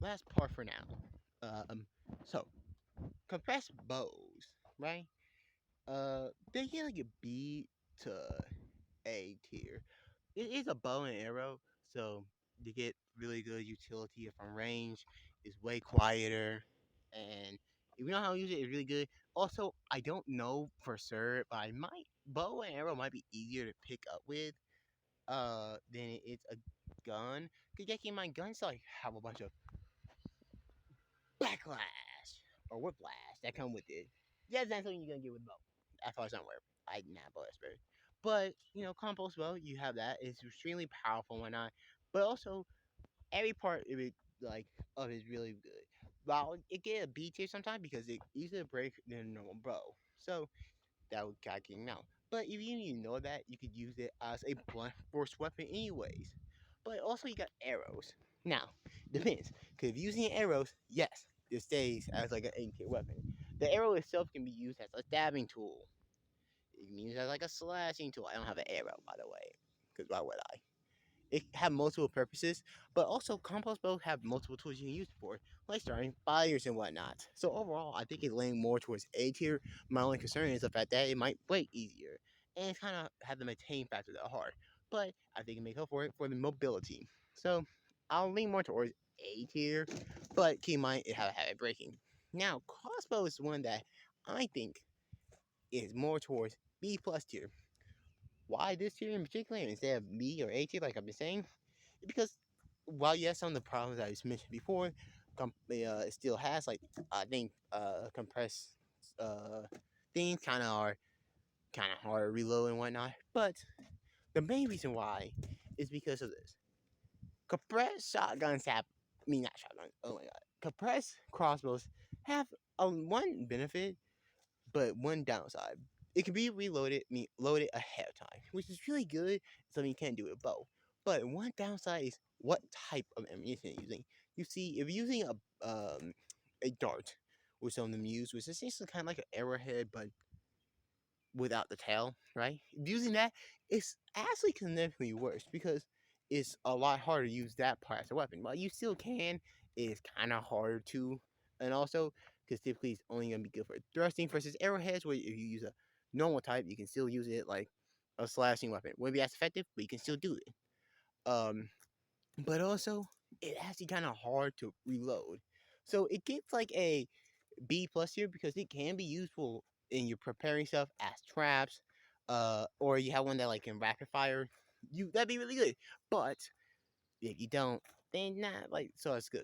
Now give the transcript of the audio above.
last part for now. So compressed bows, right? They get like a B to A tier. It is a bow and arrow, so you get really good utility from range. It's way quieter, and if you know how to use it, it's really good. Also, I don't know for sure, but I might bow and arrow might be easier to pick up with than it's a gun. Cause yeah, keep in mind guns like have a bunch of backlash or whiplash that come with it. Yeah, that's something you're gonna get with bow. As far as I'm aware, I not bow expert. But compost bow, you have that. It's extremely powerful and whatnot. But also every part of it like of it is really good. While it get a B tier sometimes because it easier to break than a normal bow. So that would kind of out. But if you didn't even know that, you could use it as a blunt force weapon anyways. But also you got arrows. Now, depends. Because if using arrows, yes, it stays as like an A-tier weapon. The arrow itself can be used as a stabbing tool. It can be used as like a slashing tool. I don't have an arrow, by the way. Because why would I? It have multiple purposes, but also compost bows have multiple tools you can use it for, like starting fires and whatnot. So overall, I think it's leaning more towards A tier. My only concern is the fact that it might break easier and kind of have the maintain factor that hard. But I think it make up for it for the mobility. So I'll lean more towards A tier, but keep in mind it have it breaking. Now crossbow is one that I think is more towards B plus tier. Why this tier in particular instead of B or A tier, like I've been saying? Because while yes, some of the problems I just mentioned before, it still has like I think compressed uh, things kind of hard to reload and whatnot. But the main reason why is because of this. Compressed shotguns have, I mean not shotguns. Oh my god, compressed crossbows have one benefit but one downside, it can be reloaded, loaded ahead of time, which is really good. Something you can't do with bow. But one downside is what type of ammunition you're using. You see, if you're using a dart, which some of them use, which is essentially kind of like an arrowhead, but without the tail, right? Using that, it's actually significantly worse because it's a lot harder to use that part as a weapon. While you still can, it's kind of harder to, and also because typically it's only gonna be good for thrusting versus arrowheads. Where if you use a normal type, you can still use it like a slashing weapon. Won't be as effective, but you can still do it. Um, but also it actually kind of hard to reload, so it gets like a B plus here because it can be useful in your preparing stuff as traps, or you have one that like can rapid fire. That'd be really good. But if you don't, then not like so it's good.